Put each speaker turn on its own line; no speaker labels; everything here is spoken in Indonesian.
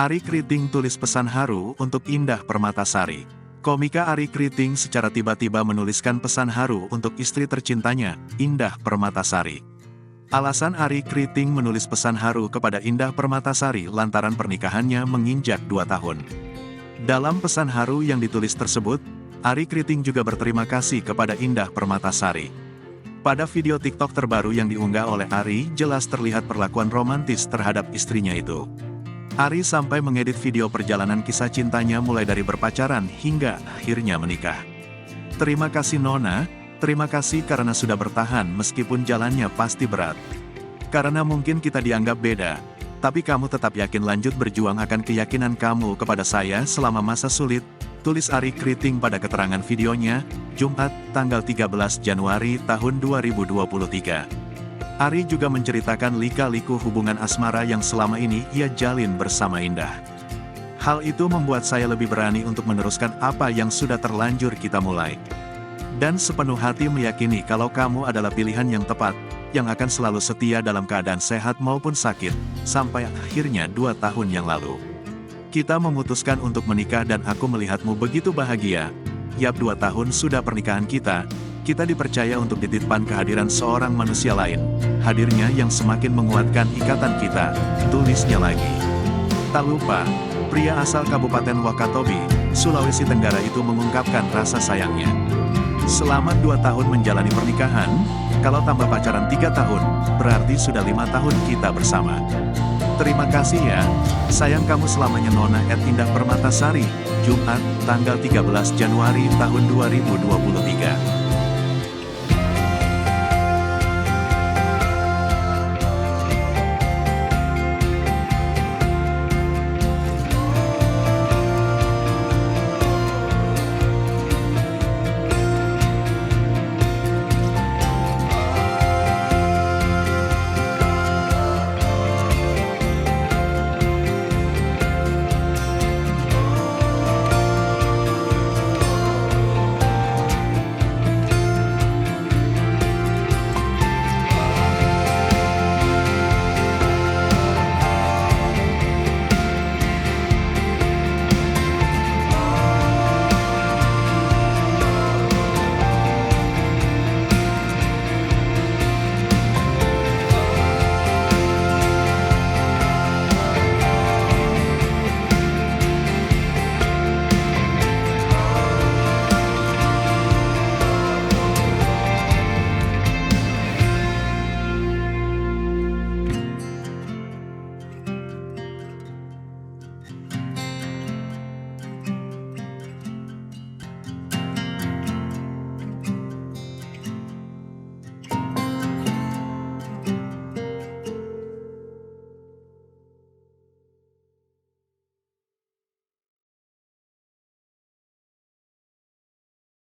Ari Kriting tulis pesan haru untuk Indah Permatasari. Komika Ari Kriting secara tiba-tiba menuliskan pesan haru untuk istri tercintanya, Indah Permatasari. Alasan Ari Kriting menulis pesan haru kepada Indah Permatasari lantaran pernikahannya menginjak 2 tahun. Dalam pesan haru yang ditulis tersebut, Ari Kriting juga berterima kasih kepada Indah Permatasari. Pada video TikTok terbaru yang diunggah oleh Ari, jelas terlihat perlakuan romantis terhadap istrinya itu. Ari sampai mengedit video perjalanan kisah cintanya mulai dari berpacaran hingga akhirnya menikah. Terima kasih Nona, terima kasih karena sudah bertahan meskipun jalannya pasti berat. Karena mungkin kita dianggap beda, tapi kamu tetap yakin lanjut berjuang akan keyakinan kamu kepada saya selama masa sulit, tulis Ari Kriting pada keterangan videonya, Jumat, tanggal 13 Januari tahun 2023. Ari juga menceritakan lika-liku hubungan asmara yang selama ini ia jalin bersama Indah. Hal itu membuat saya lebih berani untuk meneruskan apa yang sudah terlanjur kita mulai. Dan sepenuh hati meyakini kalau kamu adalah pilihan yang tepat, yang akan selalu setia dalam keadaan sehat maupun sakit, sampai akhirnya 2 tahun yang lalu. Kita memutuskan untuk menikah dan aku melihatmu begitu bahagia. Yap 2 tahun sudah pernikahan kita dipercaya untuk dititipkan kehadiran seorang manusia lain. Hadirnya yang semakin menguatkan ikatan kita, tulisnya lagi. Tak lupa, pria asal Kabupaten Wakatobi, Sulawesi Tenggara itu mengungkapkan rasa sayangnya. Selama 2 tahun menjalani pernikahan, kalau tambah pacaran 3 tahun, berarti sudah 5 tahun kita bersama. Terima kasih ya, sayang kamu selamanya Nona @Indah Permatasari, Jumat, tanggal 13 Januari tahun 2023.